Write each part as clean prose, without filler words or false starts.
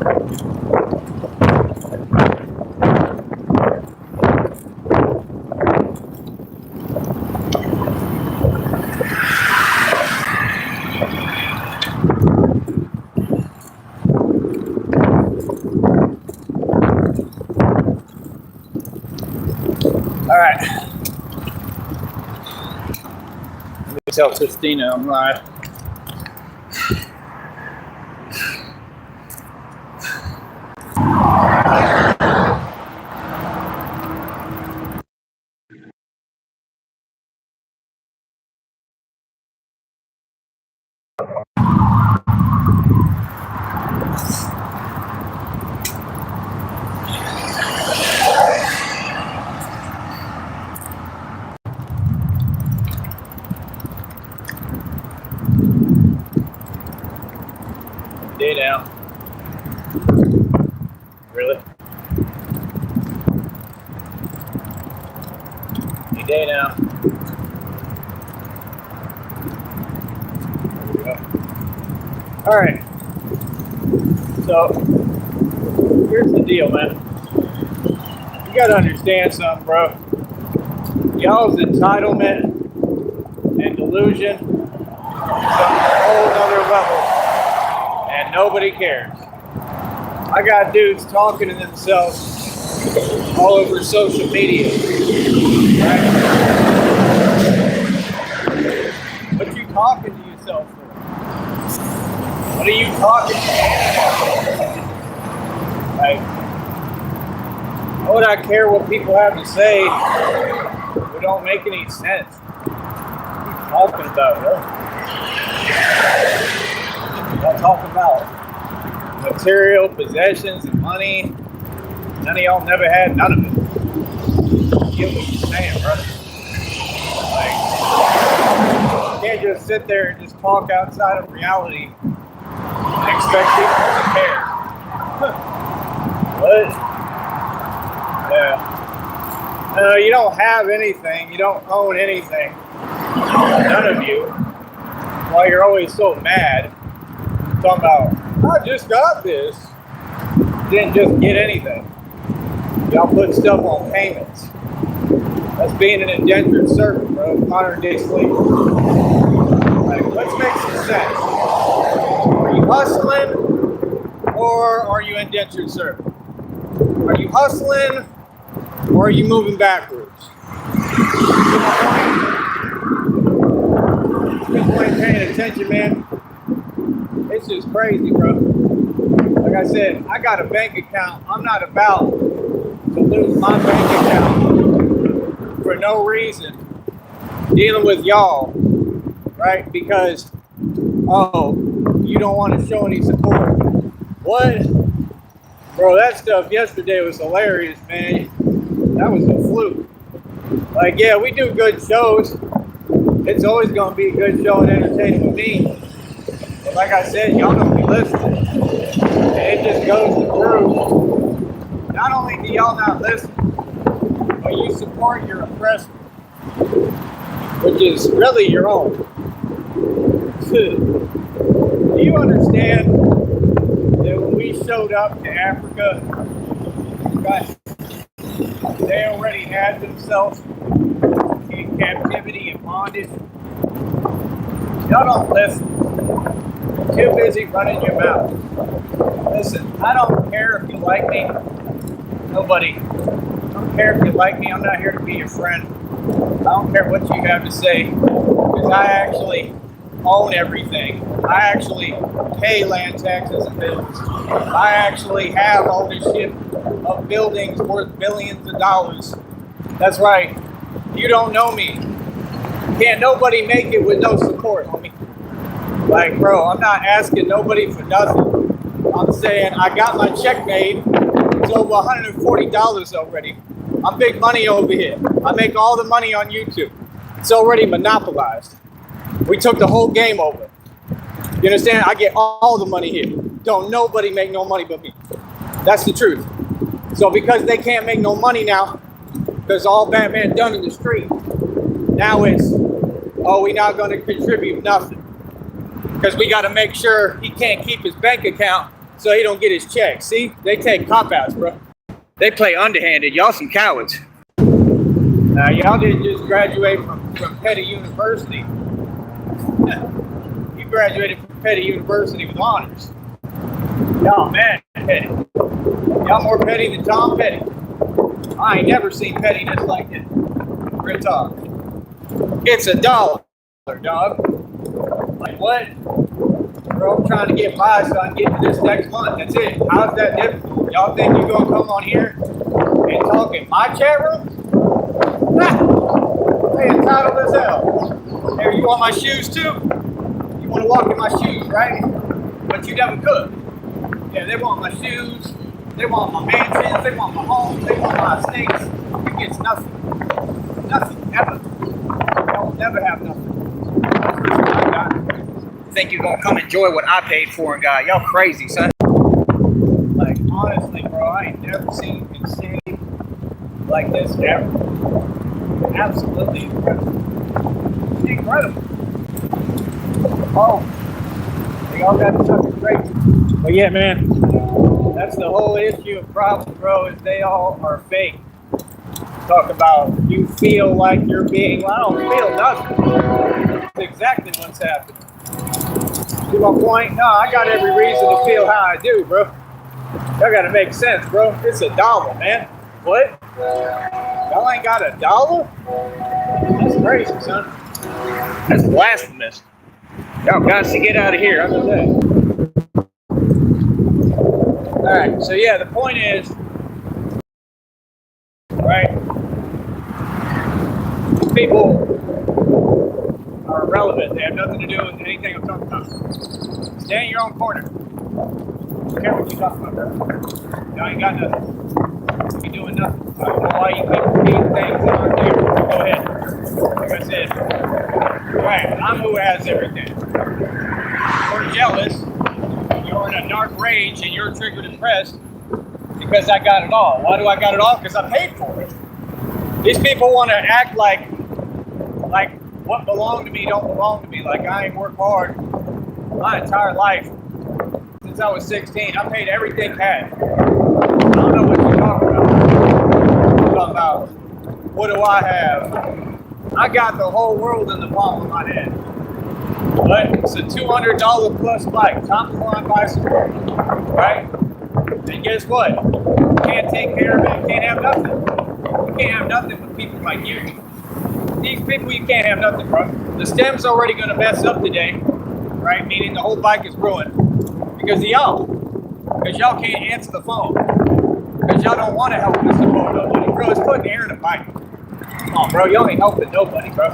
All right. Let me tell Christina I'm live. Day down. Really? Any day now. There we go. All right. So here's the deal, man. You gotta understand something, bro. Y'all's entitlement and delusion is on a whole other level, and nobody cares. I got dudes talking to themselves all over social media, right? What you talking to yourself for? What are you talking to? Like, why would I care what people have to say? It don't make any sense. What are you talking about, bro? Y'all talking about material possessions and money. None of y'all never had none of it. You get what you're saying, bro. Like, you can't just sit there and just talk outside of reality and expect people to care. What? Yeah. You don't have anything. You don't own anything. None of you. Why you're always so mad. Talking about, I just got this. Didn't just get anything. Y'all put stuff on payments. That's being an indentured servant, bro. Modern day slavery. Like, let's make some sense. Are you hustling or are you indentured servant? Are you hustling or are you moving backwards? People ain't paying attention, man. It's just crazy, bro. Like I said, I got a bank account. I'm not about to lose my bank account for no reason dealing with y'all, right? Because, oh, you don't want to show any support. What? Bro, that stuff yesterday was hilarious, man. That was a fluke. Like, yeah, we do good shows. It's always going to be a good show and entertaining with me. But like I said, y'all don't be listening. And it just goes to prove, not only do y'all not listen, but you support your oppressor, which is really your own. Do you understand that when we showed up to Africa, guys, they already had themselves in captivity and bondage? Y'all don't listen. You're too busy running your mouth. Listen, I don't care if you like me. Nobody. I don't care if you like me. I'm not here to be your friend. I don't care what you have to say. Because I actually own everything. I actually pay land taxes and bills. I actually have ownership of buildings worth billions of dollars. That's right. You don't know me. Can't nobody make it with no support, homie. Like, bro, I'm not asking nobody for nothing. I'm saying I got my check made. It's over $140 already. I'm big money over here. I make all the money on YouTube. It's already monopolized. We took the whole game over. You understand? I get all the money here. Don't nobody make no money but me. That's the truth. So because they can't make no money now, because all Batman done in the street, now it's, oh, we not going to contribute nothing. Because we got to make sure he can't keep his bank account so he don't get his check. See, they take cop-outs, bro. They play underhanded. Y'all some cowards. Y'all didn't just graduate from Petty University. You graduated from Petty University with honors. Y'all mad petty. Y'all more petty than Tom Petty. I ain't never seen pettiness like this. Real talk. It's $1, dog. Like what? Bro, I'm trying to get by so I can get to this next month. That's it. How's that difficult? Y'all think you're gonna come on here and talk in my chat room? Hey, entitled as hell. Hey, you want my shoes too? You want to walk in my shoes, right? But you never could. Yeah, they want my shoes. They want my mansions. They want my homes. They want my estates. You get nothing. Nothing. Ever. Y'all will never have nothing. Think you're gonna come enjoy what I paid for and got? Y'all crazy, son. Like, honestly, bro, I ain't never seen insanity like this ever. Absolutely incredible. Incredible. Oh, they all got something great. But yeah, man, that's the whole issue and problem, bro, is they all are fake. Talk about you feel like you're being, well, I don't feel nothing. That's exactly what's happening. To my point, no, I got every reason to feel how I do, bro. That gotta make sense, bro. It's $1, man. What? Y'all ain't got $1? That's crazy, son. That's blasphemous. Y'all got to get out of here. I know that. Alright, so yeah, the point is, right? People are irrelevant. They have nothing to do with anything I'm talking about. Stay in your own corner. I don't care what you're talking about, bro. Y'all ain't got nothing. You're doing nothing. I don't know why you keep repeating things that aren't there. Go ahead. Like I said, right, I'm who has everything. You're jealous. You're in a dark rage and you're triggered and pressed because I got it all. Why do I got it all? Because I paid for it. These people want to act like what belonged to me don't belong to me. Like I ain't worked hard my entire life since I was 16. I paid everything cash. I don't know what you're talking about. You're talking about what do I have? I got the whole world in the palm of my hand. But it's a $200 plus bike, top of the line bicycle, right? And guess what? You can't take care of it. You can't have nothing. You can't have nothing with people like you. These people, you can't have nothing, bro. The stem's already going to mess up today, right? Meaning the whole bike is ruined because of y'all. Because y'all can't answer the phone. Because y'all don't want to help us support nobody. Bro, it's putting air in a bike. Come on, bro. Y'all ain't helping nobody, bro.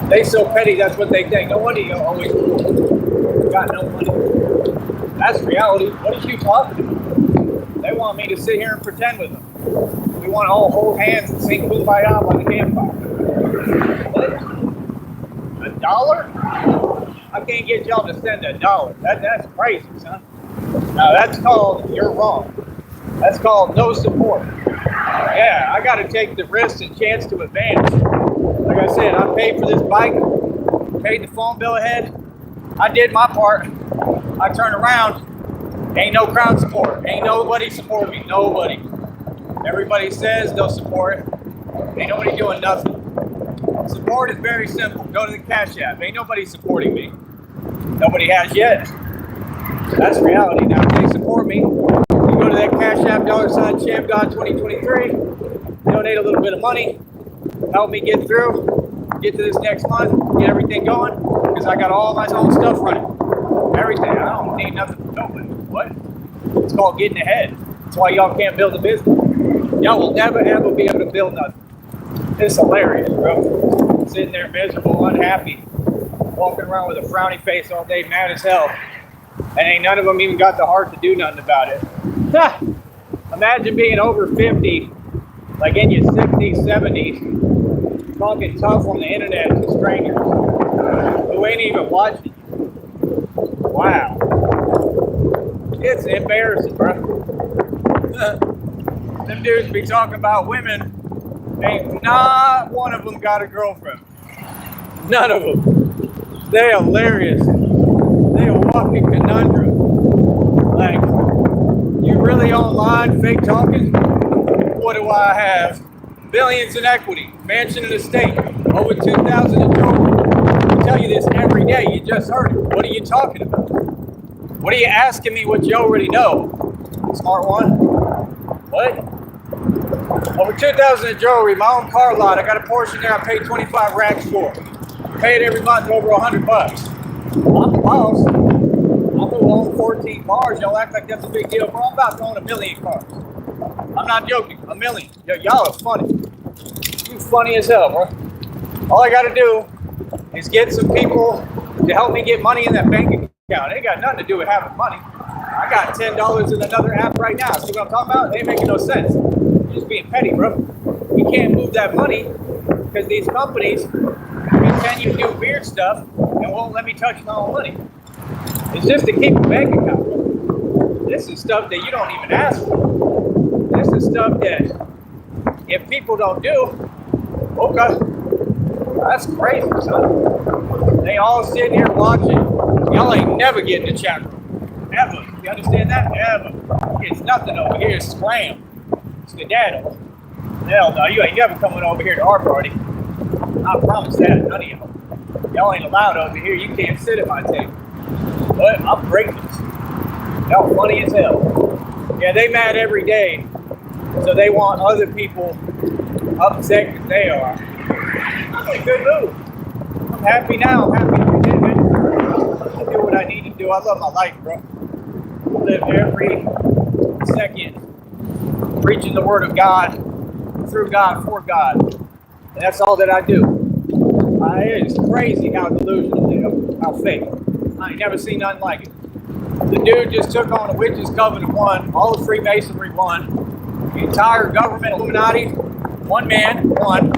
They so petty, that's what they think. No wonder you always got no money. That's reality. What are you talking about? They want me to sit here and pretend with them. We want to all hold hands and sing Kumbaya by the campfire. What? $1? I can't get y'all to send $1. That's crazy, son. Now that's called, you're wrong. That's called no support. Yeah, I got to take the risk and chance to advance. Like I said, I paid for this bike, paid the phone bill ahead. I did my part. I turned around. Ain't no crowd support. Ain't nobody support me. Nobody. Everybody says they'll support it. Ain't nobody doing nothing. Support is very simple. Go to the Cash App. Ain't nobody supporting me. Nobody has yet. That's reality. Now, if they support me, you go to that Cash App, $ChampGod2023, donate a little bit of money, help me get through, get to this next month, get everything going, because I got all my own stuff running. Everything. I don't need nothing from nobody. What? It's called getting ahead. That's why y'all can't build a business. Y'all will never, ever be able to build nothing. It's hilarious, bro. Sitting there miserable, unhappy, walking around with a frowny face all day, mad as hell. And ain't none of them even got the heart to do nothing about it. Imagine being over 50, like in your 60s, 70s, talking tough on the internet to strangers who ain't even watching you. Wow. It's embarrassing, bro. Them dudes be talking about women. Ain't not one of them got a girlfriend. None of them. They're hilarious. They're a walking conundrum. Like, really online, fake talking? What do I have? Billions in equity, mansion and estate, over 2,000 in jewelry. I tell you this every day. You just heard it. What are you talking about? What are you asking me what you already know? Smart one? What? Over 2,000 in jewelry, my own car lot. I got a Porsche there I paid 25 racks for. Pay it every month over $100. I'm the boss. I'm who own 14 cars. Y'all act like that's a big deal, bro. I'm about to own 1 million cars. I'm not joking. 1 million. Y'all are funny. You funny as hell, bro. All I gotta do is get some people to help me get money in that bank account. It ain't got nothing to do with having money. I got $10 in another app right now. See what I'm talking about? It ain't making no sense. You're just being petty, bro. You can't move that money because these companies continue to do weird stuff and won't let me touch my own money. It's just to keep a bank account. This is stuff that you don't even ask for. This is stuff that if people don't do, okay, that's crazy, son. They all sitting here watching. Y'all ain't never getting the chat room. Ever. You understand that? Ever. It's nothing over here. It's scram. Skedaddle. Hell no, you ain't never coming over here to our party. I promise that. None of y'all. Y'all ain't allowed over here. You can't sit at my table. But I'm breaking this. Y'all funny as hell. Yeah, they mad every day. So they want other people upset because they are. I'm in a good mood. I'm happy now. I'm happy every day, man. I do what I need to do. I love my life, bro. I live every second preaching the word of God, through God, for God. And that's all that I do. It is crazy how delusional they are, how fake. I ain't never seen nothing like it. The dude just took on a witches' covenant one, all of Freemasonry one, the entire government Illuminati, one man, one.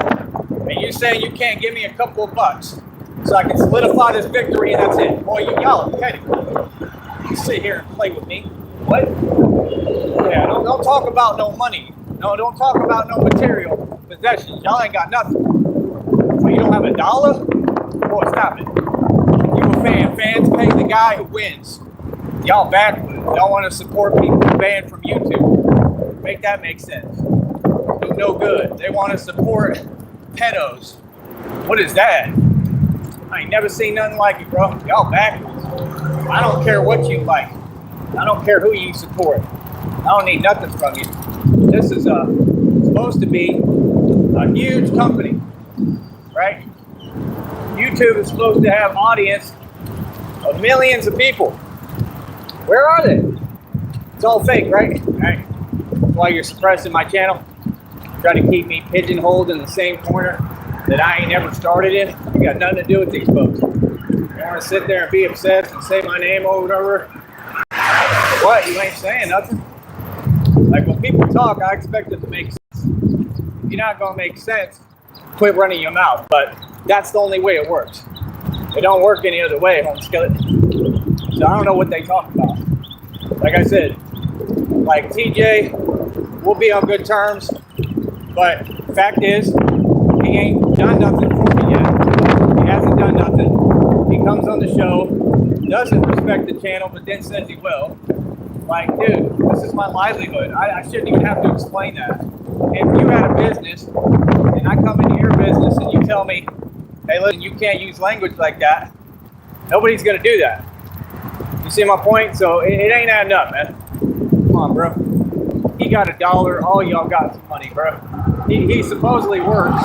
And you saying you can't give me a couple of bucks so I can solidify this victory and that's it. Boy, y'all are petty. You sit here and play with me. What? Yeah, don't talk about no money. No, don't talk about no material possessions. Y'all ain't got nothing. So you don't have $1? Boy, stop it. You a fan. Fans pay the guy who wins. Y'all backwards. Y'all want to support people banned from YouTube. Make that make sense. Do no good. They want to support pedos. What is that? I ain't never seen nothing like it, bro. Y'all backwards. I don't care what you like. I don't care who you support. I don't need nothing from you. This is supposed to be a huge company, right? YouTube is supposed to have audience of millions of people. Where are they? It's all fake, right? Right. That's why you're suppressing my channel. Trying to keep me pigeonholed in the same corner that I ain't ever started in. You got nothing to do with these folks. You want to sit there and be obsessed and say my name over and over? What? You ain't saying nothing? Like when people talk, I expect it to make sense. If you're not going to make sense, quit running your mouth. But that's the only way it works. It don't work any other way, home skillet. So I don't know what they talk about. Like I said, like TJ, we'll be on good terms. But fact is, he ain't done nothing for me yet. He hasn't done nothing. He comes on the show, doesn't respect the channel, but then says he will. Like, dude, this is my livelihood. I shouldn't even have to explain that. If you had a business, and I come into your business and you tell me, hey, listen, you can't use language like that, nobody's going to do that. You see my point? So it ain't adding up, man. Come on, bro. He got $1. All y'all got some money, bro. He supposedly works.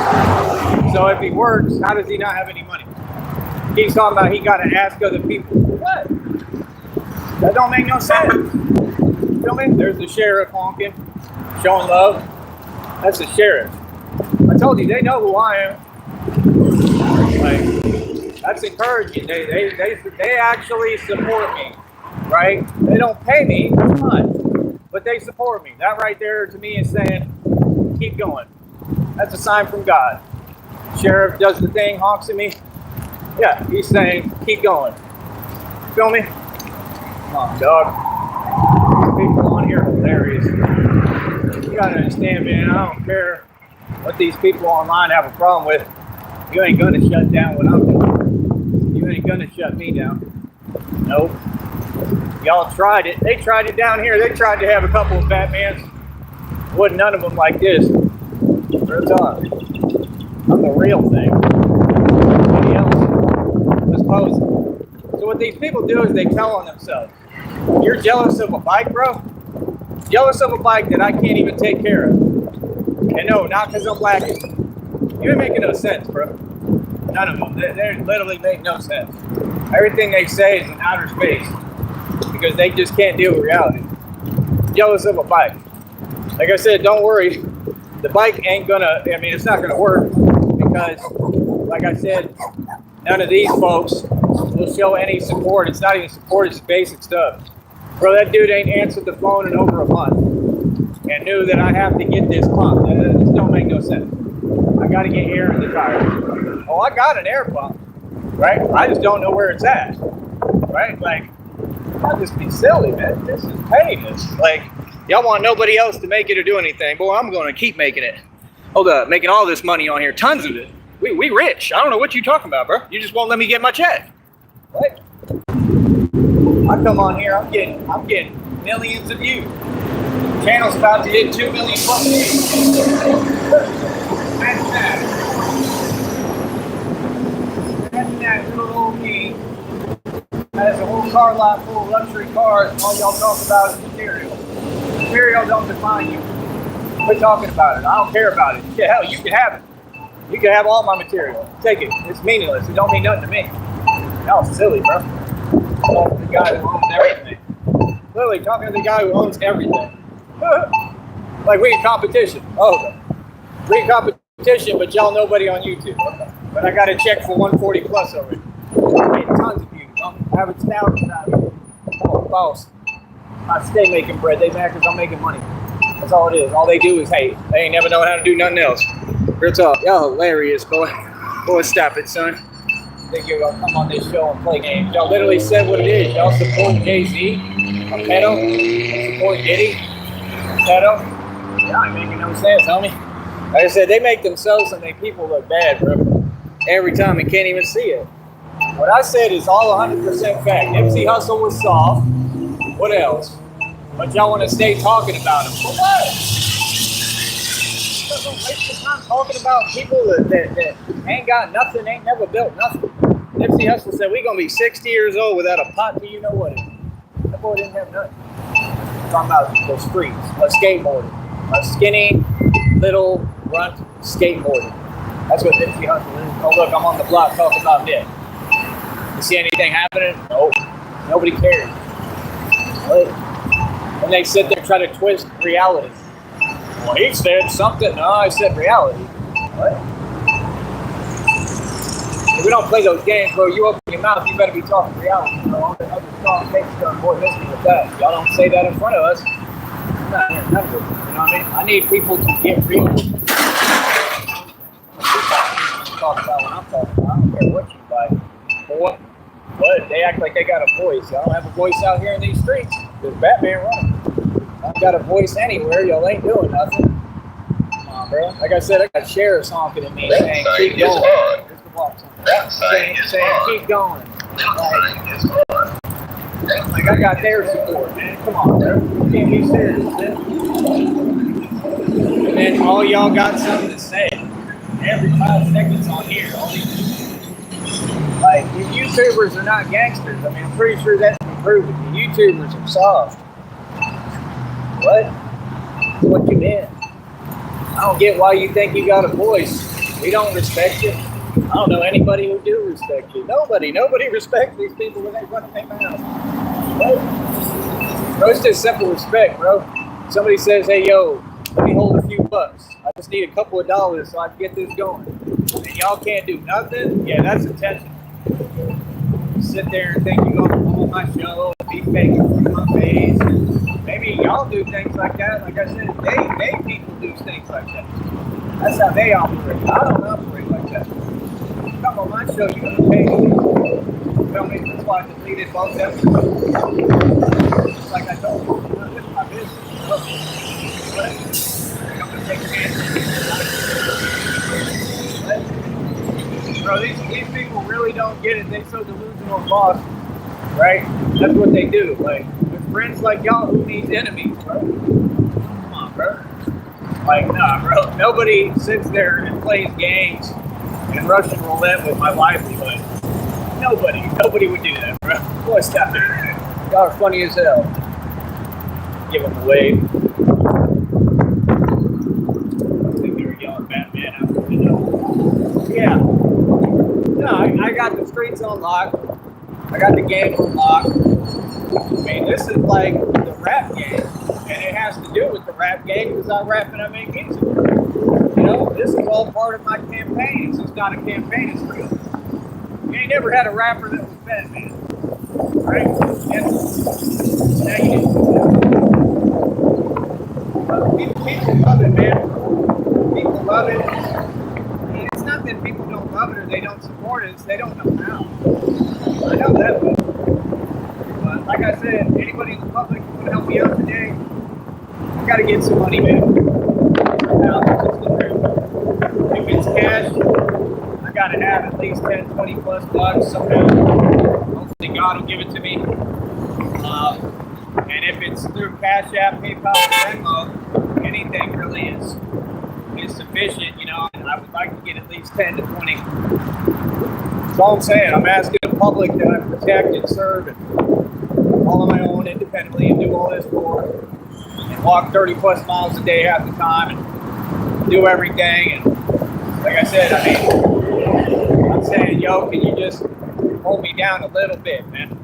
So if he works, how does he not have any money? He's talking about he got to ask other people. What? That don't make no sense. You feel me? There's the sheriff honking, showing love. That's the sheriff. I told you, they know who I am. Like, that's encouraging. They actually support me, right? They don't pay me, that's fine. But they support me. That right there to me is saying, keep going. That's a sign from God. Sheriff does the thing, honks at me. Yeah, he's saying, keep going. Feel me? Come on, dog. People on here are hilarious. You gotta understand, man, I don't care what these people online have a problem with. You ain't gonna shut down what I'm doing. You ain't gonna shut me down. Nope. Y'all tried it. They tried it down here. They tried to have a couple of Batmans. Wasn't none of them like this. Real talk. I'm the real thing. Anybody else was posing. So what these people do is they tell on themselves. You're jealous of a bike, bro? Jealous of a bike that I can't even take care of. And no, not because I'm lacking. You ain't making no sense, bro. None of them. They literally make no sense. Everything they say is in outer space because they just can't deal with reality. Jealous of a bike. Like I said, don't worry. The bike ain't gonna, it's not gonna work because, like I said, none of these folks will show any support. It's not even support, it's basic stuff. Bro, that dude ain't answered the phone in over a month and knew that I have to get this pump. That just don't make no sense. I gotta get air in the tire. Oh, I got an air pump, right? I just don't know where it's at, right? Like, I'll just be silly, man. This is painless. Like, y'all want nobody else to make it or do anything. Boy, I'm gonna keep making it. Hold up, making all this money on here, tons of it. We rich. I don't know what you talking about, bro. You just won't let me get my check. What? I come on here, I'm getting millions of views. Channel's about to hit 2 million plus views. Imagine that little old me that has a whole car lot full of luxury cars, and all y'all talk about is material. Material don't define you. Quit talking about it. I don't care about it. Yeah, hell, you can have it. You can have all my material. Take it. It's meaningless. It don't mean nothing to me. Y'all silly, bro. Talking to the guy who owns everything. Literally talking to the guy who owns everything. Like we in competition. Oh, we in competition, but y'all nobody on YouTube. But I got a check for 140 plus over it. Getting tons of views. I'm average thousands out of it. Oh, boss. I stay making bread. They mad because I'm making money. That's all it is. All they do is hate. They ain't never known how to do nothing else. Real talk. Y'all hilarious, boy. Boy, stop it, son. Think you're gonna come on this show and play games. Y'all literally said what it is. Y'all support Jay-Z, a pedo. Support Diddy, a pedo. Y'all ain't making no sense, homie. Like I said, they make themselves and they people look bad, bro. Every time and can't even see it. What I said is all 100% fact. Nipsey Hussle was soft. What else? But y'all want to stay talking about him. For what? Don't waste your time talking about people that ain't got nothing, ain't never built nothing. Nipsey Hussle said, we going to be 60 years old without a pot to you know what. That boy didn't have nothing. Talking about the streets, a skateboarder. A skinny, little, runt skateboarder. That's what Nipsey Hussle is. Oh, look, I'm on the block talking about this. You see anything happening? Nope. Nobody cares. What? And they sit there and try to twist reality. Well, he said something. No, I said reality. What? If we don't play those games, bro, you open your mouth, you better be talking reality. Bro. All the other strong takes done, boy, miss me with that. Y'all don't say that in front of us. I'm not hearing none of it. You know what I mean? I need people to get real. Talk about what I'm talking about. I don't care what you like. Boy, but they act like they got a voice. Y'all don't have a voice out here in these streets. There's Batman running. I got a voice anywhere. Y'all ain't doing nothing. Come on, bro. Like I said, I got sheriffs honking at me saying, keep going. Saying, keep going. Like I got their support, man. Come on, bro. You can't be serious, man. And then all y'all got something to say. Every 5 seconds on here, all these like, you YouTubers are not gangsters. I mean, I'm pretty sure that's been proven. The YouTubers are soft. What? What you mean? I don't get why you think you got a voice. We don't respect you. I don't know anybody who do respect you. Nobody respects these people when they run their mouth. What? Bro, it's just simple respect, bro. Somebody says, hey, yo, let me hold a few bucks. I just need a couple of dollars so I can get this going. And y'all can't do nothing? Yeah, that's attention. Sit there and think you're going to pull my show, be fake in front of my face. Maybe y'all do things like that. Like I said, they people do things like that. That's how they operate. I don't operate like that. Come on my show, you're going to pay me. You know me? That's why I deleted both episodes. Just like I told you, this is my business. But I'm going to take chances. Bro, these people really don't get it. They're so delusional and lost. right? That's what they do. Like, with friends like y'all, who needs enemies, bro? Come on, bro. Like, nah, bro. Nobody sits there and plays games and Russian roulette with my livelihood. Nobody would do that, bro. Boy, stop it. Y'all are funny as hell. Give them a wave. I think they were yelling Batman out the window. Yeah. No, I got the streets on lock. I got the game on lock. I mean, this is like the rap game. And it has to do with the rap game because I rap and I make music. You know, this is all part of my campaign. It's not a campaign, it's real. You ain't never had a rapper that was Batman. Right? And now you people love it, man. People love it. And it's not that people don't love it or they don't support it, it's they don't know how. I know that much. But like I said, anybody in the public who would help me out today, I gotta get some money, man. Now, it's the truth. If it's cash, I gotta have at least 10, 20 plus bucks somehow. Hopefully God will give it to me. And if it's through Cash App, PayPal, Venmo, anything really is sufficient, you know, and I would like to get at least 10 to 20. That's all I'm saying. I'm asking the public that I protect and serve and all on my own independently and do all this for and walk 30 plus miles a day half the time and do everything. And like I said, I mean, I'm saying, yo, can you just hold me down a little bit, man?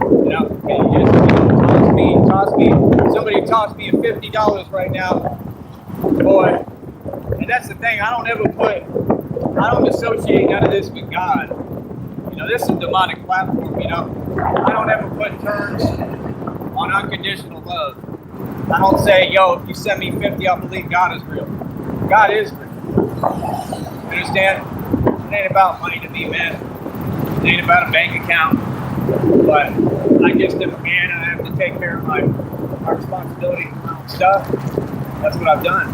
You know, can you just toss me, somebody toss me $50 right now, boy. And that's the thing, I don't associate none of this with God. You know, this is a demonic platform, you know. I don't ever put terms on unconditional love. I don't say, yo, if you send me 50, I'll believe God is real. God is real. You understand? It ain't about money to me, man. It ain't about a bank account. But I just am a man and I have to take care of my responsibility and my own stuff. That's what I've done.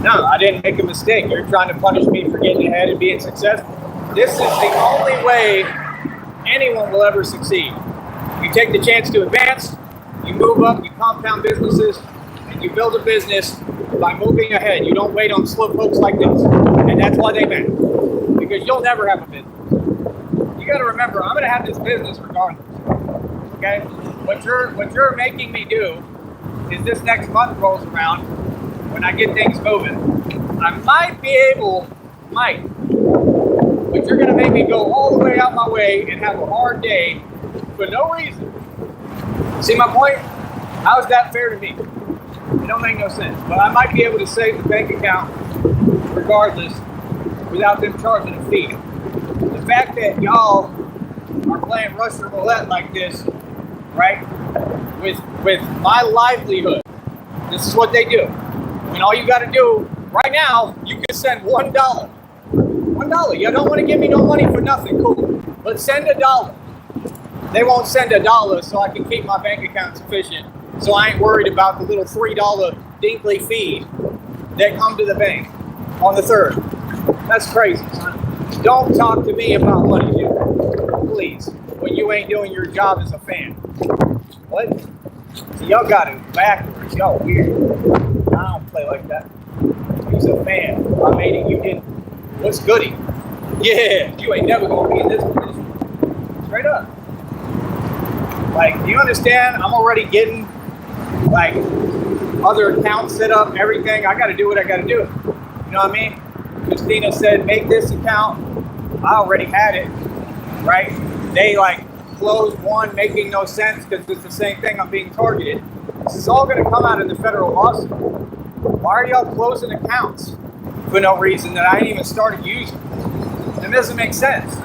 No, I didn't make a mistake. You're trying to punish me for getting ahead and being successful. This is the only way anyone will ever succeed. You take the chance to advance, you move up, you compound businesses, and you build a business by moving ahead. You don't wait on slow folks like this. And that's why they matter. Because you'll never have a business. You got to remember, I'm going to have this business regardless. Okay? What you're making me do is this next month rolls around, when I get things moving, I might be able, but you're going to make me go all the way out my way and have a hard day for no reason. See my point? How is that fair to me? It don't make no sense. But I might be able to save the bank account regardless without them charging a fee. The fact that y'all are playing Russian roulette like this, right, with my livelihood, this is what they do. And all you got to do right now, you can send $1. $1. You don't want to give me no money for nothing, cool. But send $1. They won't send $1 so I can keep my bank account sufficient. So I ain't worried about the little $3 dinky fee that come to the bank on the 3rd. That's crazy, son. Don't talk to me about money, dude. Please. When you ain't doing your job as a fan. What? See, y'all got it backwards. Y'all weird. I don't play like that. He's a fan. I made it. You didn't. What's goody? Yeah, you ain't never gonna be in this position. Straight up. Like, do you understand? I'm already getting like other accounts set up, everything. I gotta do what I gotta do. You know what I mean? Christina said, make this account. I already had it, right? They like closed one, making no sense because it's the same thing. I'm being targeted. This is all going to come out in the federal lawsuit. Why are y'all closing accounts for no reason that I ain't even started using? It doesn't make sense.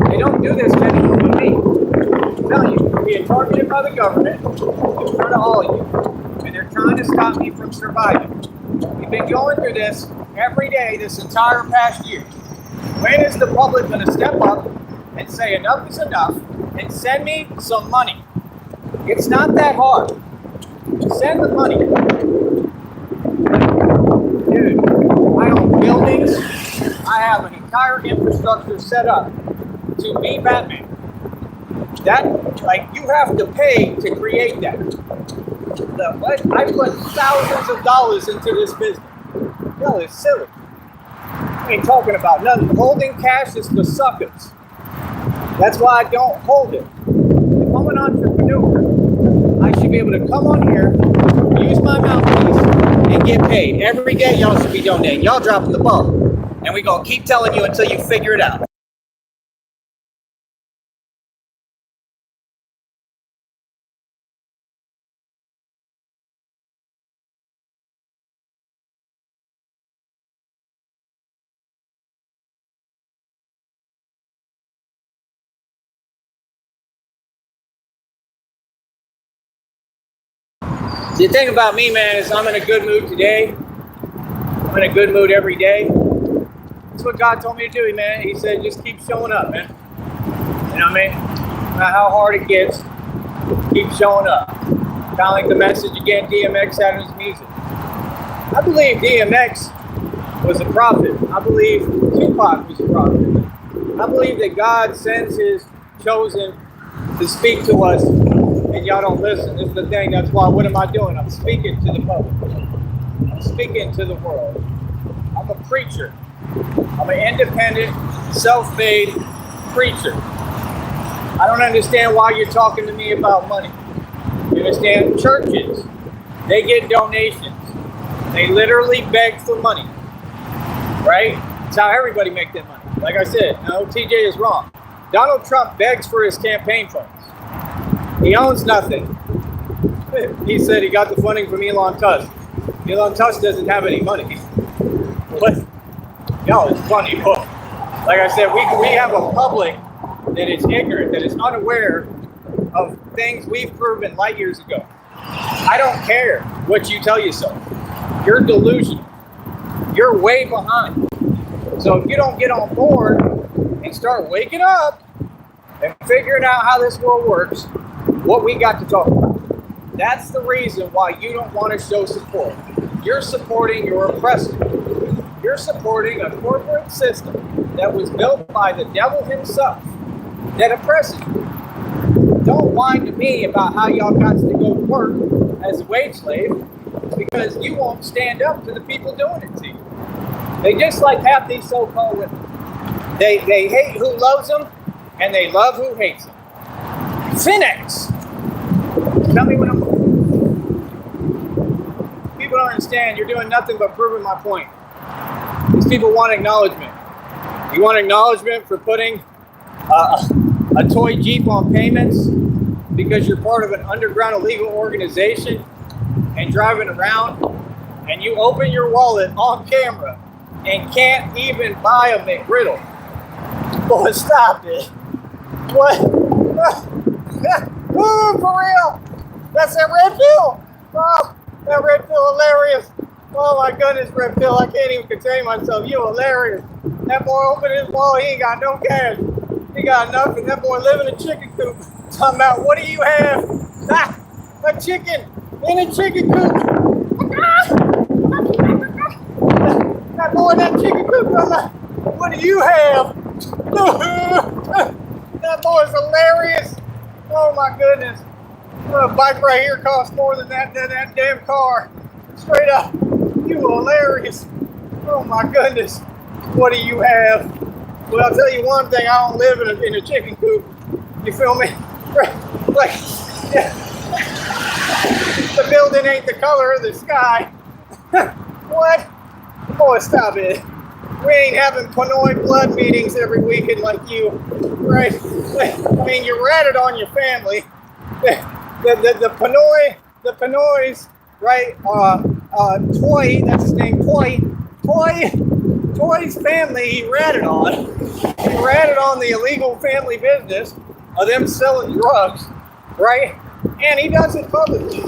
They don't do this to anyone but me. I'm telling you, you're being targeted by the government in front of all of you. And they're trying to stop me from surviving. We've been going through this every day this entire past year. When is the public going to step up and say enough is enough and send me some money? It's not that hard. Send the money. Dude, I own buildings. I have an entire infrastructure set up to be Batman. That, like, you have to pay to create that. I put thousands of dollars into this business. No, it's silly. I ain't talking about nothing. Holding cash is for suckers. That's why I don't hold it. If I'm an entrepreneur, I should be able to come on here, use my mouthpiece, and get paid. Every day y'all should be donating. Y'all dropping the ball. And we're going to keep telling you until you figure it out. The thing about me, man, is I'm in a good mood today. I'm in a good mood every day. That's what God told me to do, man. He said, just keep showing up, man. You know what I mean? No matter how hard it gets, keep showing up. Kind of like the message again DMX had in his music. I believe DMX was a prophet. I believe Tupac was a prophet. I believe that God sends his chosen to speak to us, and y'all don't listen. This is the thing. That's why, what am I doing? I'm speaking to the public. I'm speaking to the world. I'm a preacher. I'm an independent, self-made preacher. I don't understand why you're talking to me about money. You understand? Churches, they get donations. They literally beg for money, right? That's how everybody makes their money. Like I said, no, TJ is wrong. Donald Trump begs for his campaign funds. He owns nothing. He said he got the funding from Elon Musk. Elon Musk doesn't have any money. But, y'all, it's funny. Like I said, we have a public that is ignorant, that is unaware of things we've proven light years ago. I don't care what you tell yourself. You're delusional. You're way behind. So if you don't get on board and start waking up and figuring out how this world works, what we got to talk about. That's the reason why you don't want to show support. You're supporting your oppressor. You're supporting a corporate system that was built by the devil himself that oppresses you. Don't whine to me about how y'all got to go to work as a wage slave, because you won't stand up to the people doing it to you. They just like have these so-called women. They hate who loves them, and they love who hates them. Finex. Tell me when I'm... People don't understand. You're doing nothing but proving my point. These people want acknowledgement. You want acknowledgement for putting a toy Jeep on payments because you're part of an underground illegal organization and driving around, and you open your wallet on camera and can't even buy a McGriddle. Boy, stop it. What? Ooh, for real. That's that red pill. Oh, that red pill hilarious. Oh my goodness, red pill. I can't even contain myself. You hilarious. That boy opened his wallet. He ain't got no cash. He got nothing. That boy living in a chicken coop. Talking about, what do you have? Ah, a chicken in a chicken coop. That boy in that chicken coop. I'm like, what do you have? That boy's hilarious. Oh my goodness. A bike right here costs more than that damn car. Straight up. You hilarious. Oh my goodness. What do you have? Well, I'll tell you one thing. I don't live in a chicken coop. You feel me? Like, yeah. The building ain't the color of the sky. What? Boy, stop it. We ain't having Pinoy blood meetings every weekend like you, right? I mean, you ratted on your family. The Pinoys, right? Toy, that's his name, Toy's family, he ratted on. He ratted on the illegal family business of them selling drugs, right? And he does it publicly.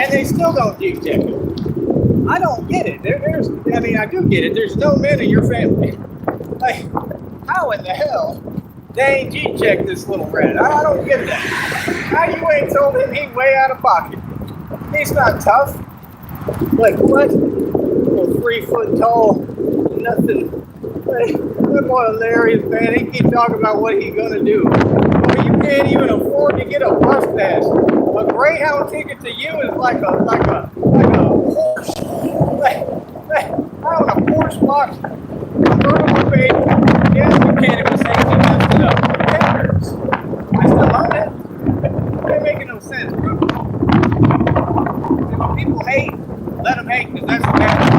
And they still don't G-check him. I don't get it. I do get it. There's no men in your family. Like, how in the hell they ain't G-checked this little rat? I don't get that. How you ain't told him he way out of pocket? He's not tough. Like, what? Little 3 foot tall, nothing. Like, that boy hilarious, man. He keep talking about what he gonna do. Well, you can't even afford to get a bus pass. A Greyhound ticket to you is like a horse. I own a Porsche box, convertible paid. Yes, you can't even say it to the tenders. I still own it. It ain't making no sense, bro. When people hate, let them hate, because that's what happens.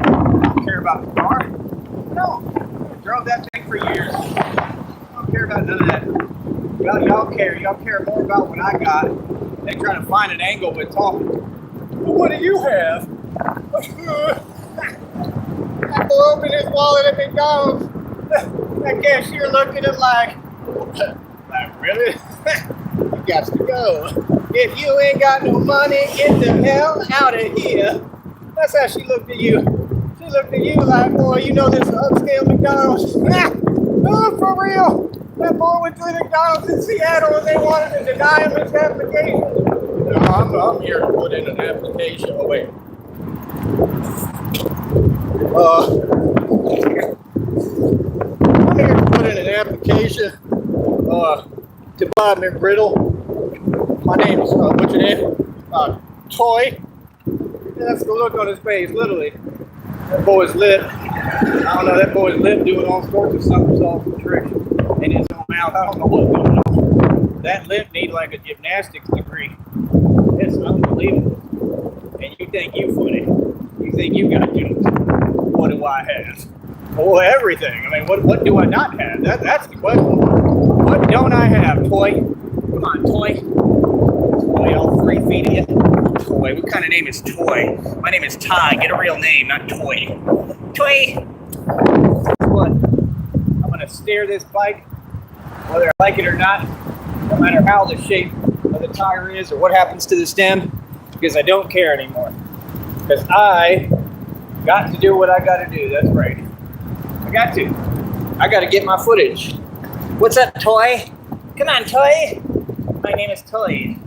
I don't care about the car. No, I drove that thing for years. I don't care about none of that. Y'all care. Y'all care more about what I got. They try to find an angle with talking. Well, what do you have? I go open his wallet at McDonald's. That cashier looked at him like really? You got to go. If you ain't got no money, get the hell out of here. That's how she looked at you. She looked at you like, boy, you know this upscale McDonald's. Oh, for real. That boy went to McDonald's in Seattle and they wanted to deny him his application. No, I'm here to put in an application. Oh, wait. I'm here to put in an application to buy McGriddle. My name is, what's your name? Toy. That's the look on his face, literally. That boy's lip. I don't know, that boy's lip doing all sorts of somersaults and tricks in his own mouth. I don't know what's going on. That lip needs like a gymnastics degree. It's unbelievable. And you think you funny. You think you got jokes. What do I have? Well, everything. I mean, what do I not have? That's the question. What don't I have, Toy? Come on, Toy. Toy, all 3 feet of you. Toy. What kind of name is Toy? My name is Ty. Get a real name, not Toy. Toy. What? I'm gonna steer this bike, whether I like it or not, no matter how the shape of the tire is or what happens to the stem, because I don't care anymore. Because I got to do what I got to do. That's right. I got to. I got to get my footage. What's up, Toy? Come on, Toy. My name is Toy.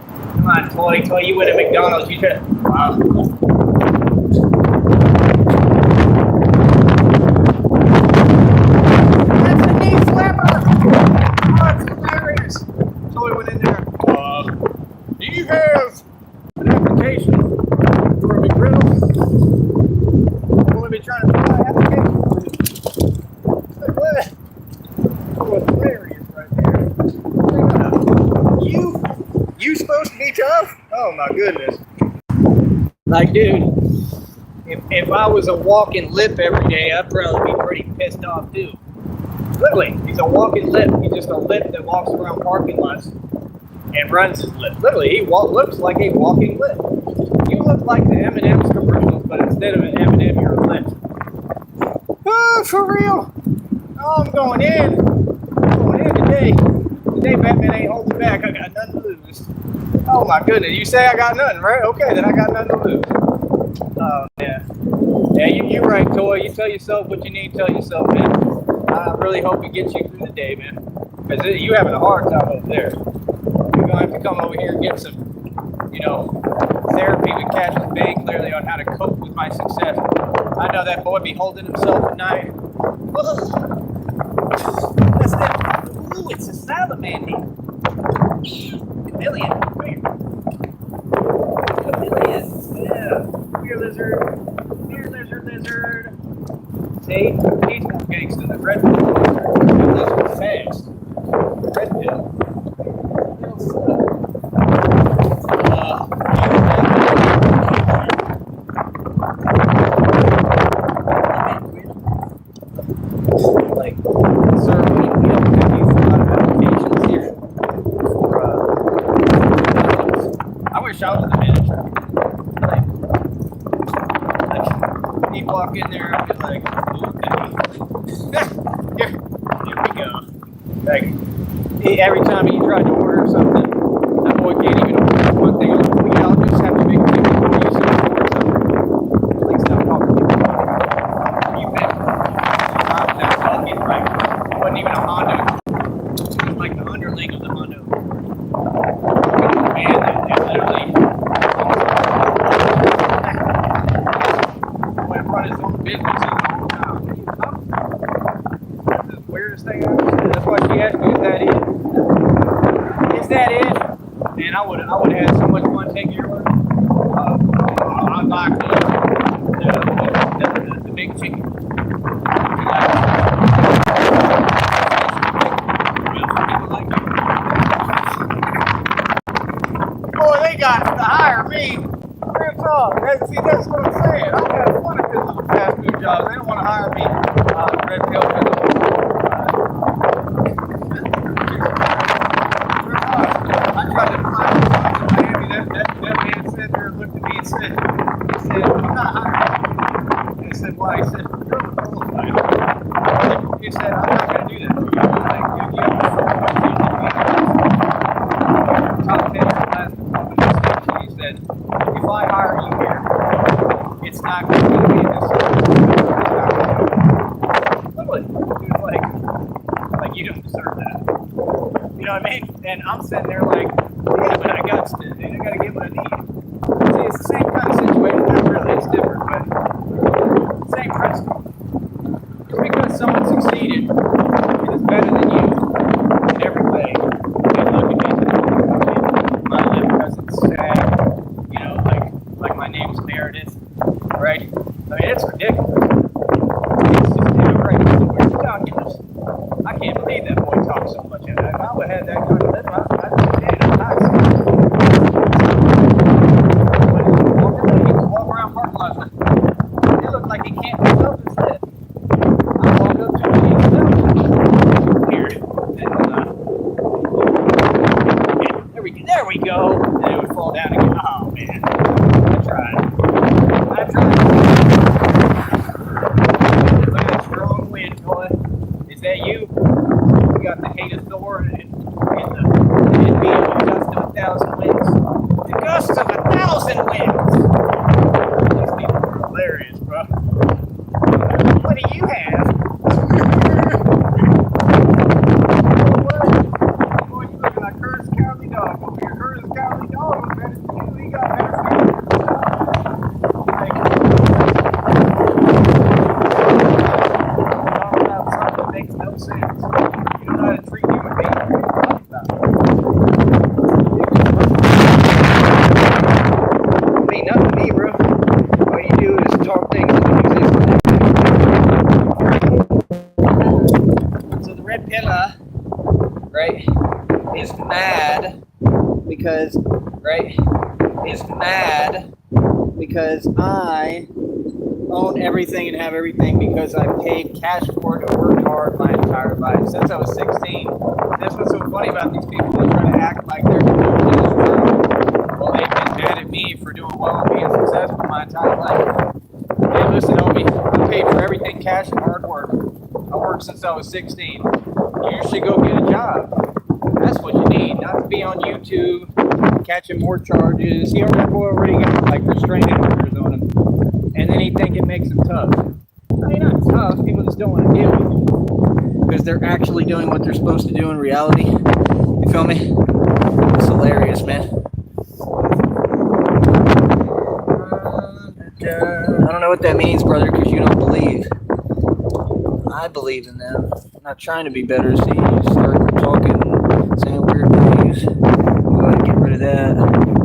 Come on, Toy. Toy, you went to McDonald's. You should. Wow. That's a knee slapper. Oh, it's hilarious. Toy went in there. Do you have an application for a McGriddle? We'll be trying to find an application. Like, what? That was hilarious right there. You supposed to be tough? Oh my goodness. Like, dude, if I was a walking lip every day, I'd probably be pretty pissed off too. Literally, he's a walking lip. He's just a lip that walks around parking lots and runs his lip. Literally, he looks like a walking lip. You look like the M&M's commercials, but instead of an M&M, you're a lip. Oh, for real? Oh, I'm going in. I'm going in today. Today, Batman ain't holding back. I got nothing to lose. Oh, my goodness. You say I got nothing, right? Okay, then I got nothing to lose. Oh, yeah. Yeah, you're right, Toy. You tell yourself what you need to tell yourself, man. I really hope it gets you through the day, man. Because you're having a hard time over there. You're going to have to come over here and get some, therapy with Cassius Bay clearly on how to cope with my success. I know that boy be holding himself at night. That's that. Ooh, it's a salamander. Chameleon. Come here. Chameleon. Yeah. Come here, lizard. Come here, lizard. See? He's more gangster than Red Pill. Lizard fast. Red Pill. Like, sir, we have to use a lot of applications here for, I wish I was a manager. Like, you walk in there and be like, okay. Here we go. Like, every time he tried to order something, that boy can't even order one thing. I'll just have to make him use it or something. Please stop talking. You bet. I'll get right. It wasn't even a Honda. It was like the underling of the Honda. Man, that literally went in front of his own business in the whole town. That's the weirdest thing I've ever seen. That's why she asked me if that is. big chicken. Boy, they got to hire me. Real talk. See, that's what I'm saying. I'm having fun at this little fast food job. They don't want to hire me. Red Pill. I tried to find Miami. That man said there, looked at me and said, I'm not hiring you. I said, why? He said, you're overqualified. He said, I'm not going to do that for you. Like, dude, you have to top 10 last company. He said, if I hire you here, it's not going to be this. Literally, dude, like you don't deserve that. You know what I mean? And I'm sitting there like, yeah, but I got to get what I need. See, it's the same kind of situation. Not really, it's different, but same principle. Just because someone succeeded and is better than you in everything, they look at me. My lip doesn't say, you know, like my name's Meredith, right? I mean, it's ridiculous. It's just downright ridiculous. I can't believe that boy talks so much. If I would have had that kind of lip, I'd understand it. He can walk around parking lots like he looks like he can't pick up his lip. I walk up to him and he's still here. There we go. And it would fall down again. Oh man. I tried. Look at that strong wind, boy. Is that you? You got the hate of Thor and the gust of 1,000 winds. The gust of 1,000 winds. These people are hilarious, bro. What do you have? Boy, you looking like Curtis Cowley Dog over here. Curtis Cowley Dog was better than you. He got better than you. Something makes no sense. You don't know how to treat human beings. I mean, nothing to me, bro. All you do is talk things that exist. So the red pillar, right, is mad because I own everything and have everything because I paid cash for it and worked hard my entire life since I was 16. That's what's so funny about these people. They try to act like they're doing this true. Well, they've been mad at me for doing well and being successful my entire life. Hey, listen, homie, I paid for everything cash and hard work. I worked since I was 16. You should go get a job. That's what you need, not to be on YouTube catching more charges. He already got like restraining orders on him. And then he think it makes him tough. I mean, not tough. People just don't want to deal with it because they're actually doing what they're supposed to do in reality. You feel me? It's hilarious, man. I don't know what that means, brother, because you don't believe. I believe in them. I'm not trying to be better, so you start talking, saying weird things. Go ahead and get rid of that.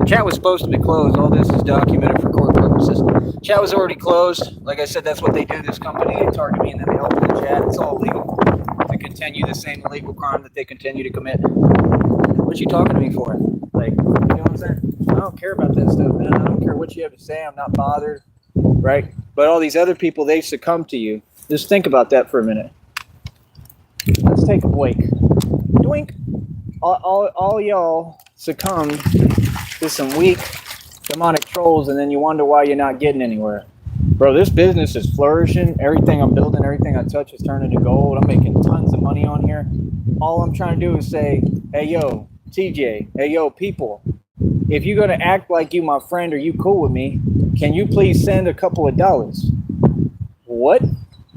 The chat was supposed to be closed. All this is documented for court purposes. Chat was already closed. Like I said, that's what they do, this company. They target me and then they open the chat. It's all legal to continue the same illegal crime that they continue to commit. What you talking to me for? Like, you know what I'm saying? I don't care about that stuff, man. I don't care what you have to say. I'm not bothered, right? But all these other people, they succumb to you. Just think about that for a minute. Let's take a break. Doink. All y'all succumbed to some weak demonic trolls, and then you wonder why you're not getting anywhere. Bro, this business is flourishing. Everything I'm building, everything I touch is turning to gold. I'm making tons of money on here. All I'm trying to do is say, hey, yo, TJ, hey, yo, people, if you're going to act like you my friend or you cool with me, can you please send a couple of dollars? What?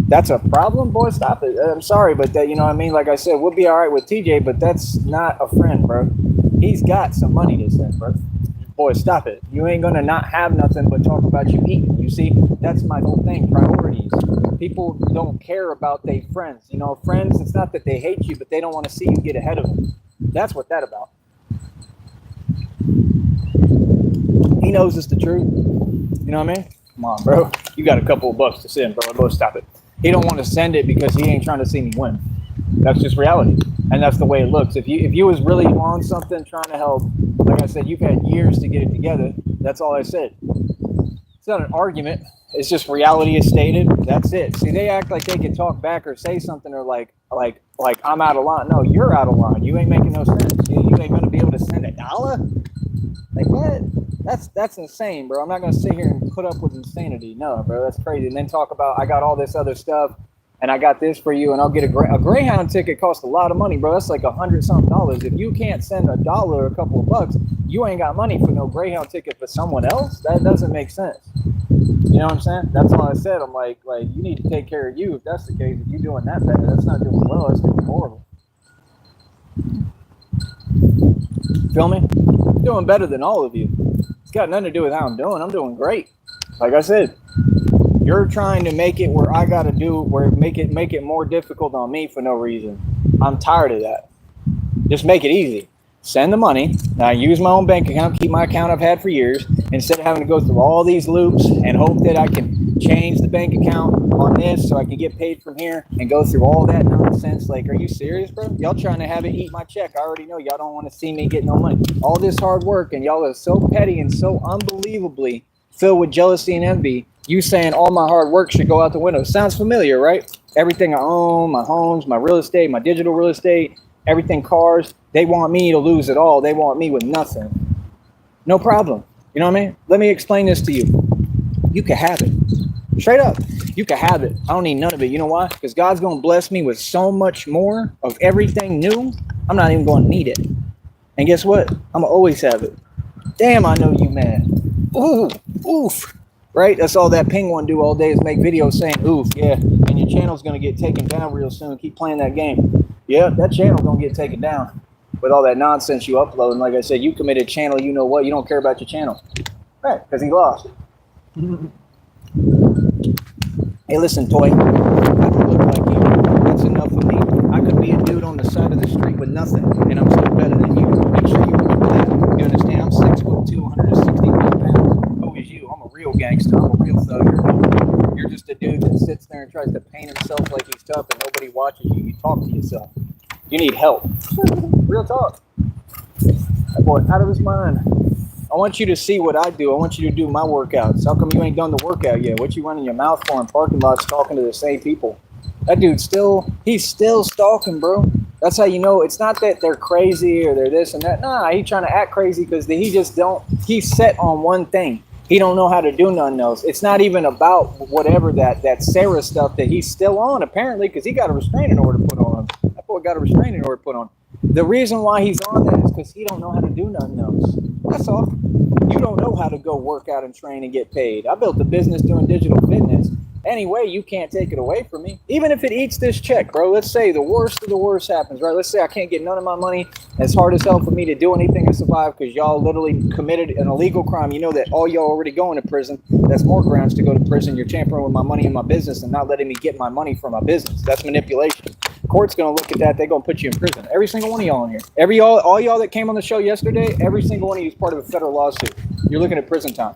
That's a problem? Boy, stop it. I'm sorry, but that, you know what I mean? Like I said, we'll be all right with TJ, but that's not a friend, bro. He's got some money to send, bro. Boy, stop it. You ain't going to not have nothing but talk about you eating. You see, that's my whole thing, priorities. People don't care about their friends. You know, friends, it's not that they hate you, but they don't want to see you get ahead of them. That's what that's about. He knows it's the truth. You know what I mean? Come on, bro. You got a couple of bucks to send, bro. Bro, stop it. He don't want to send it because he ain't trying to see me win. That's just reality, and that's the way it looks. If you was really on something, trying to help, like I said, you've had years to get it together. That's all I said. It's not an argument. It's just reality is stated. That's it. See, they act like they can talk back or say something or like I'm out of line. No, you're out of line. You ain't making no sense. You ain't gonna be able to send $1. Like what? That's insane, bro. I'm not gonna sit here and put up with insanity. No, bro, that's crazy. And then talk about I got all this other stuff. And I got this for you, and I'll get a Greyhound ticket. Costs a lot of money, bro. That's like $100-something. If you can't send $1 or a couple of bucks, you ain't got money for no Greyhound ticket for someone else. That doesn't make sense. You know what I'm saying? That's all I said. I'm like you need to take care of you. If that's the case, if you're doing that better, that's not doing well. That's doing horrible. Feel me? I'm doing better than all of you. It's got nothing to do with how I'm doing. I'm doing great. Like I said. You're trying to make it where I gotta make it more difficult on me for no reason. I'm tired of that. Just make it easy. Send the money. Now I use my own bank account, keep my account I've had for years, instead of having to go through all these loops and hope that I can change the bank account on this so I can get paid from here and go through all that nonsense. Like, are you serious, bro? Y'all trying to have it eat my check. I already know y'all don't want to see me get no money. All this hard work, and y'all are so petty and so unbelievably filled with jealousy and envy. You saying all my hard work should go out the window. Sounds familiar, right? Everything I own, my homes, my real estate, my digital real estate, everything, cars, they want me to lose it all. They want me with nothing. No problem. You know what I mean? Let me explain this to you. You can have it. Straight up. You can have it. I don't need none of it. You know why? Because God's going to bless me with so much more of everything new. I'm not even going to need it. And guess what? I'm going to always have it. Damn, I know you mad. Ooh, oof. Right? That's all that Penguin do all day is make videos saying, oof, yeah, and your channel's going to get taken down real soon. Keep playing that game. Yeah, that channel's going to get taken down with all that nonsense you upload. And like I said, you committed channel, you know what? You don't care about your channel. Right, because he lost. Hey, listen, Toy. I don't look like you. That's enough for me. I could be a dude on the side of the street with nothing, and I'm still better than you. Make sure you remember that. You understand? I'm 6'2", 165 pounds. Who is you? I'm a real gangster. I'm a real thug. You're just a dude that sits there and tries to paint himself like he's tough, and nobody watches you. You talk to yourself. You need help. Real talk. That boy out of his mind. I want you to see what I do. I want you to do my workouts. How come you ain't done the workout yet? What you running your mouth for in parking lots talking to the same people? That dude's he's still stalking, bro. That's how you know it's not that they're crazy or they're this and that. Nah, he's trying to act crazy because he's set on one thing. He don't know how to do nothing else. It's not even about whatever that Sarah stuff that he's still on, apparently, because he got a restraining order put on him. That boy got a restraining order put on him. The reason why he's on that is because he don't know how to do nothing else. That's all. You don't know how to go work out and train and get paid. I built a business doing digital fitness. Anyway, you can't take it away from me. Even if it eats this check, bro. Let's say the worst of the worst happens, right? Let's say I can't get none of my money. It's hard as hell for me to do anything to survive because y'all literally committed an illegal crime. You know that all y'all already going to prison. That's more grounds to go to prison. You're tampering with my money and my business and not letting me get my money from my business. That's manipulation. Court's going to look at that. They're going to put you in prison. Every single one of y'all in here. All y'all that came on the show yesterday, every single one of you is part of a federal lawsuit. You're looking at prison time.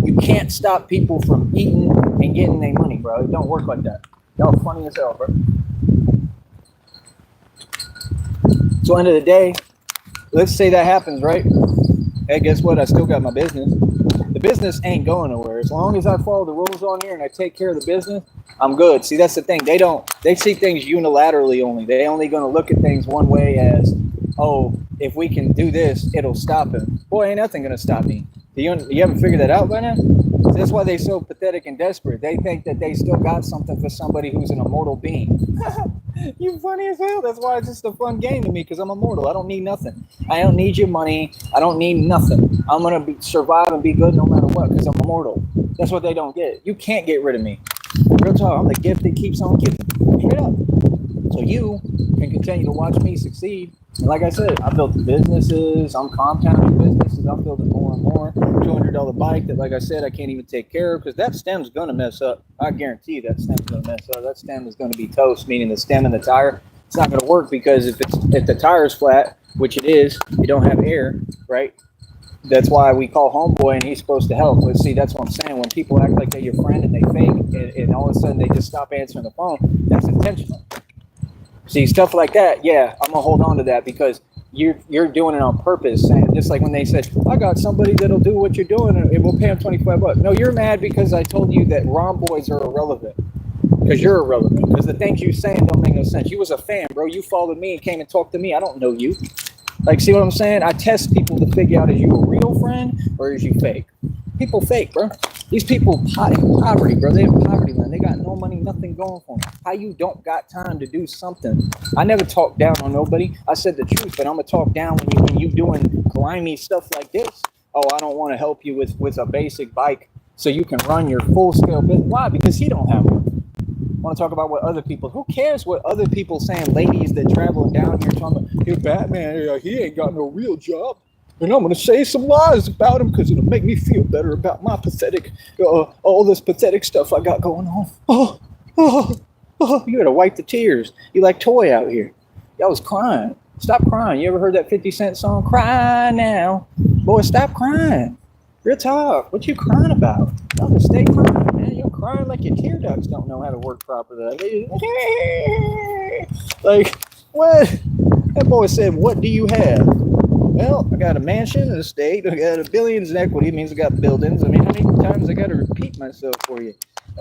You can't stop people from eating and getting their money, bro. It don't work like that. Y'all funny as hell, bro. So end of the day, let's say that happens, right? Hey, guess what? I still got my business. The business ain't going nowhere. As long as I follow the rules on here and I take care of the business, I'm good. See, that's the thing. They see things unilaterally only. They only going to look at things one way as, oh, if we can do this, it'll stop him. Boy, ain't nothing going to stop me. You haven't figured that out by now? So that's why they're so pathetic and desperate. They think that they still got something for somebody who's an immortal being. You funny as hell. That's why it's just a fun game to me, because I'm immortal. I don't need nothing. I don't need your money. I don't need nothing. I'm going to survive and be good no matter what, because I'm immortal. That's what they don't get. You can't get rid of me. Real talk. I'm the gift that keeps on giving. Straight up. So you can continue to watch me succeed. And like I said, I built businesses. I'm compounding businesses. I'm building more and more. $200 bike that, like I said, I can't even take care of because that stem's going to mess up. I guarantee you that stem's going to mess up. That stem is going to be toast, meaning the stem and the tire. It's not going to work because if the tire's flat, which it is, you don't have air, right? That's why we call homeboy and he's supposed to help. But see, that's what I'm saying. When people act like they're your friend and they fake, and all of a sudden they just stop answering the phone, that's intentional. See, stuff like that, yeah, I'm gonna hold on to that because you're doing it on purpose. And just like when they said, I got somebody that'll do what you're doing and we'll pay him $25. No, you're mad because I told you that rhomboids are irrelevant. Because you're irrelevant. Because the things you're saying don't make no sense. You was a fan, bro. You followed me and came and talked to me. I don't know you. Like, see what I'm saying? I test people to figure out, is you a real friend or is you fake? People fake, bro. These people in poverty, bro. They in poverty, man. They got no money, nothing going for them. How you don't got time to do something? I never talk down on nobody. I said the truth, but I'm gonna talk down when you doing grimy stuff like this. Oh, I don't want to help you with a basic bike so you can run your full scale business. Why? Because he don't have one. Want to talk about what other people? Who cares what other people saying? Ladies that travel down here talking about, hey, Batman, he ain't got no real job, and I'm gonna say some lies about him because it'll make me feel better about my pathetic, all this pathetic stuff I got going on. You gotta wipe the tears. You like Toy out here. Y'all was crying. Stop crying. You ever heard that 50 Cent song? Cry now, boy. Stop crying. Real talk. What you crying about? Y'all just stay crying, man. You're crying like your tear ducts don't know how to work properly. Like, what? That boy said, what do you have? Well, I got a mansion, an estate, I got billions in equity. It means I got buildings. I mean, how many times I got to repeat myself for you?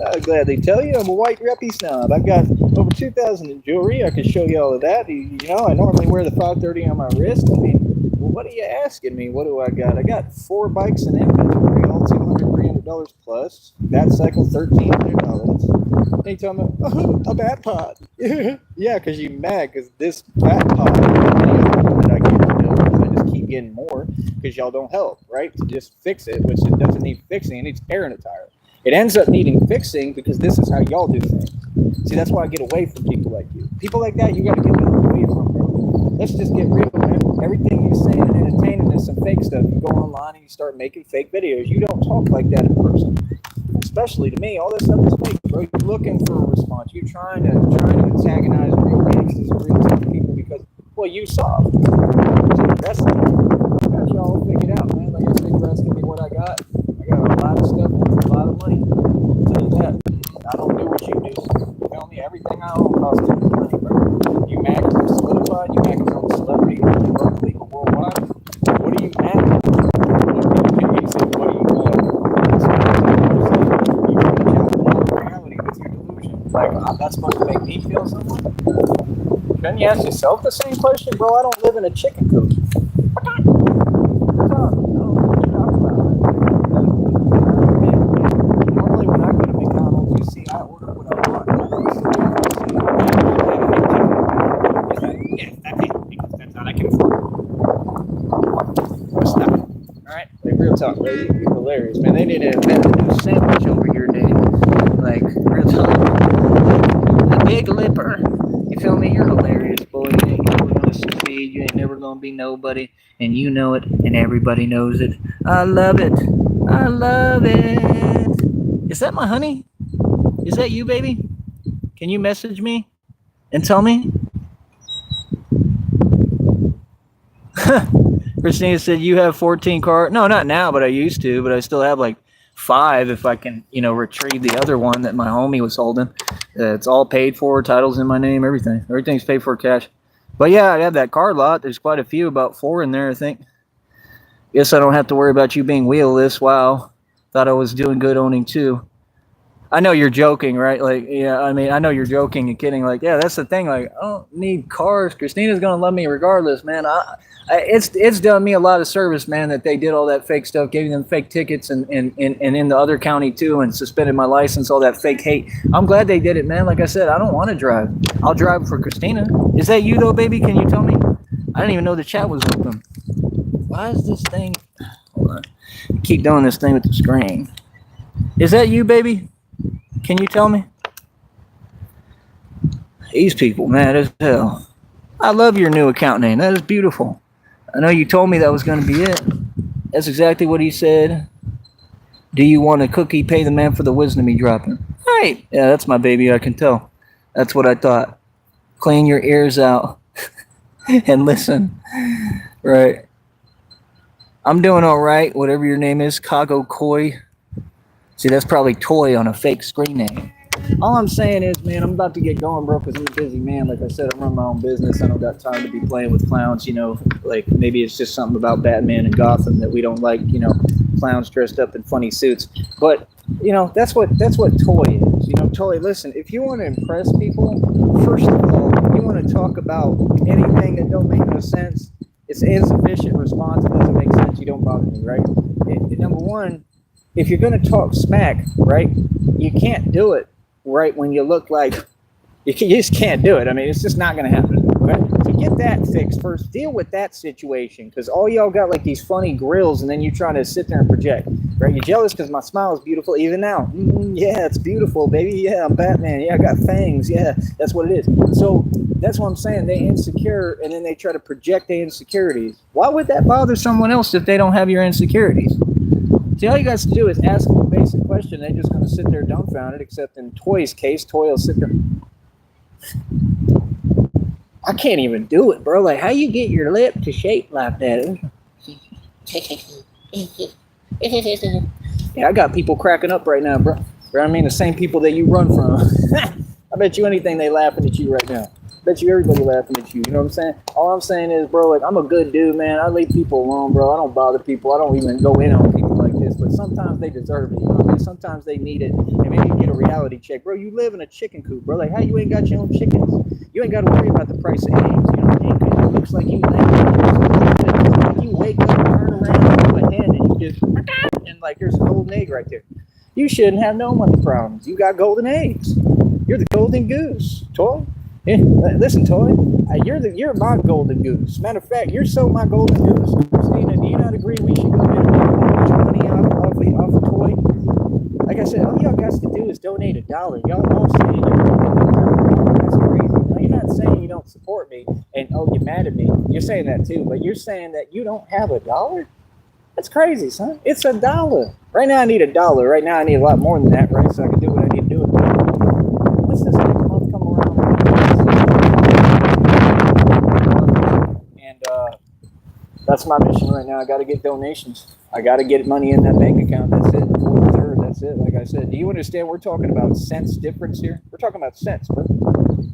I'll gladly tell you, I'm a white reppy snob. I've got over 2,000 in jewelry. I can show you all of that. You know, I normally wear the 530 on my wrist. I mean, well, what are you asking me? What do I got? I got 4 bikes in inventory, all $200-$300 plus. That cycle, $1,300. And you talking about a bat pod? Yeah, because you mad because this bat pod that I get I just keep getting more because y'all don't help, right? To just fix it, which it doesn't need fixing. It needs air in a tire. It ends up needing fixing because this is how y'all do things. See, that's why I get away from people like you. People like that, you got to get away from, bro. Let's just get real, man. Everything you're saying and entertaining is some fake stuff. You go online and you start making fake videos. You don't talk like that in person. Especially to me, all this stuff is fake, bro. You're looking for a response. You're trying to antagonize real gangsters and real tough people because, well, you soft. So the rest of it, I got y'all figured out, man. Like I said, you're asking me what I got. I got a lot of stuff, a lot of money. I'll tell you that. I don't do what you do. You feel me? Everything I own costs too much money, bro. You mad because I'm solidified? You mad because I'm a celebrity? You broke legal worldwide? What are you mad at? You said, what are you mad at? Like, that's supposed to make me feel something? Then you ask yourself the same question, bro. I don't live in a chicken coop. Normally, when I go to McDonald's, you see I order what I want. Yeah, that's it. Because that's all I can afford. What's that? All right, like real talk, bro. You're hilarious, man. They need to invent a new sandwich over your name. Like, real talk. The Big Lipper. You feel me? You're hilarious, boy. You ain't never gonna succeed. You ain't never gonna be nobody. And you know it, and everybody knows it. I love it. I love it. Is that my honey? Is that you, baby? Can you message me and tell me? Christina said you have 14 cars. No, not now, but I used to. But I still have like 5 if I can, retrieve the other one that my homie was holding. It's all paid for, titles in my name, everything. Everything's paid for cash. But yeah, I have that car lot. There's quite a few, about 4 in there, I think. Guess I don't have to worry about you being wheelless. Wow. Thought I was doing good owning 2. I know you're joking, right? Like, yeah, I mean, I know you're joking and kidding. Like, yeah, that's the thing. Like, I don't need cars. Christina's going to love me regardless, man. It's done me a lot of service, man, that they did all that fake stuff, gave them fake tickets and in the other county too, and suspended my license, all that fake hate. I'm glad they did it, man. Like I said, I don't want to drive. I'll drive for Christina. Is that you though, baby? Can you tell me? I didn't even know the chat was open. Why is this thing? Hold on. Keep doing this thing with the screen. Is that you, baby? Can you tell me? These people, mad as hell. I love your new account name. That is beautiful. I know you told me that was going to be it. That's exactly what he said. Do you want a cookie? Pay the man for the wisdom he dropping. Right. Yeah, that's my baby. I can tell. That's what I thought. Clean your ears out and listen. Right. I'm doing all right. Whatever your name is, Kago Koi. See, that's probably Toy on a fake screen name. All I'm saying is, man, I'm about to get going, bro, because I'm a busy man. Like I said, I run my own business. I don't got time to be playing with clowns, you know. Like, maybe it's just something about Batman and Gotham that we don't like, you know, clowns dressed up in funny suits. But, you know, that's what Toy is. You know, Toy, listen, if you want to impress people, first of all, you want to talk about anything that don't make no sense, it's an insufficient response. It doesn't make sense. You don't bother me, right? Number one, if you're going to talk smack, right, you can't do it right when you look like you just can't do it. I mean, it's just not going to happen. Okay? So get that fixed first. Deal with that situation, because all y'all got like these funny grills, and then you try to sit there and project. Right? You're jealous because my smile is beautiful even now. Yeah, it's beautiful, baby. Yeah, I'm Batman. Yeah, I got fangs. Yeah, that's what it is. So that's what I'm saying. They insecure, and then they try to project their insecurities. Why would that bother someone else if they don't have your insecurities? See, all you guys to do is ask them a basic question. They're just going to sit there dumbfounded, except in Toy's case, Toy will sit there. I can't even do it, bro. Like, how you get your lip to shape like that? Yeah, I got people cracking up right now, bro. I mean, the same people that you run from. I bet you anything they laughing at you right now. I bet you everybody laughing at you. You know what I'm saying? All I'm saying is, bro, like, I'm a good dude, man. I leave people alone, bro. I don't bother people. I don't even go in on people like this. But sometimes they deserve it. You know what I mean? Sometimes they need it. And maybe you get a reality check. Bro, you live in a chicken coop, bro. Like, how you ain't got your own chickens? You ain't got to worry about the price of eggs. You know what I mean? Because it looks like you land. You wake up, turn around, do a hen, and you just, and like, there's a golden egg right there. You shouldn't have no money problems. You got golden eggs. You're the golden goose, Toy. Yeah, listen, Toy. You're my golden goose. Matter of fact, you're so my golden goose. Christina, do you not agree we should go ahead and make a bunch of money off of Toy? Like I said, all y'all got to do is donate $1. Y'all all saying that's crazy. Now, you're not saying you don't support me and you're mad at me. You're saying that too, but you're saying that you don't have $1? That's crazy, son. It's $1. Right now I need $1. Right now I need a lot more than that, right? So I can do what I need to do with it. Let's this next month come around. And that's my mission right now. I got to get donations. I got to get money in that bank account. That's it. That's it. Like I said, do you understand? We're talking about cents difference here. We're talking about cents, bro.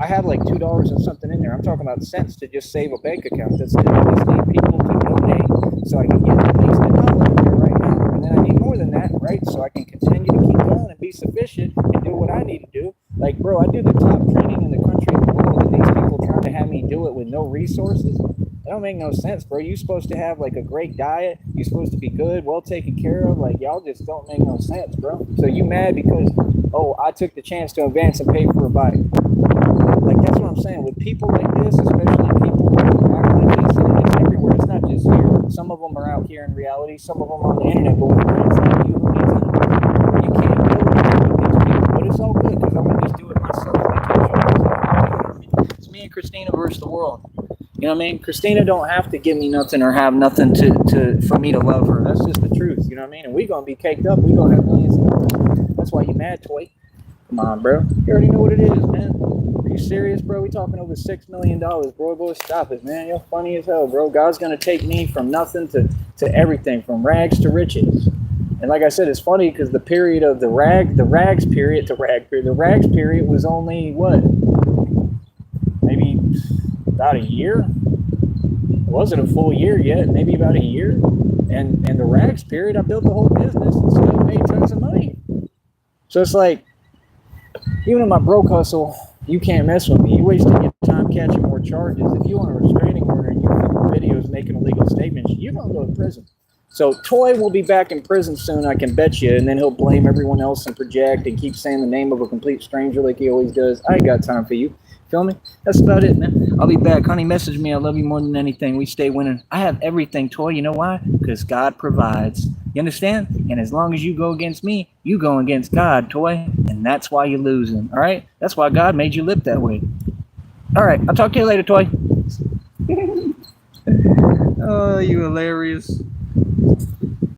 I have like $2 and something in there. I'm talking about cents to just save a bank account. That's it. I just need people to donate so I can get at least $1 in there right now. And then I need more than that, right? So I can continue to keep going and be sufficient and do what I need to do. Like, bro, I do the top training in the country and the world, and these people trying to have me do it with no resources. That don't make no sense, bro. You're supposed to have like a great diet. You're supposed to be good, well taken care of. Like, y'all just don't make no sense, bro. So you mad because, oh, I took the chance to advance and pay for a bike. Like, that's what I'm saying. With people like this, especially people act like this, and it's everywhere. It's not just here. Some of them are out here in reality. Some of them on the internet. But with friends like you, who needs it? You can't build with these people. But it's all good because I'm going to just do it myself. It's me and Christina versus the world. You know what I mean? Christina don't have to give me nothing or have nothing to for me to love her. That's just the truth. You know what I mean? And we going to be caked up. We going to have millions of dollars. That's why you mad, Toy. Come on, bro. You already know what it is, man. Are you serious, bro? We talking over $6 million, bro. Boy, stop it, man. You're funny as hell, bro. God's going to take me from nothing to everything, from rags to riches. And like I said, it's funny because the period of the rags period was only, what? Maybe about a year. It wasn't a full year yet, maybe about a year. And the rags period, I built the whole business and still made tons of money. So it's like, even in my broke hustle, you can't mess with me. You wasting your time catching more charges. If you want a restraining order and you're videos making illegal statements, you're going to go to prison. So Toy will be back in prison soon, I can bet you, and then he'll blame everyone else and project and keep saying the name of a complete stranger like he always does. I ain't got time for you. Feel me? That's about it, man. I'll be back. Honey, message me. I love you more than anything. We stay winning. I have everything, Toy. You know why? Because God provides. You understand? And as long as you go against me, you go against God, Toy. And that's why you're losing. All right? That's why God made you lip that way. All right. I'll talk to you later, Toy. Oh, you hilarious.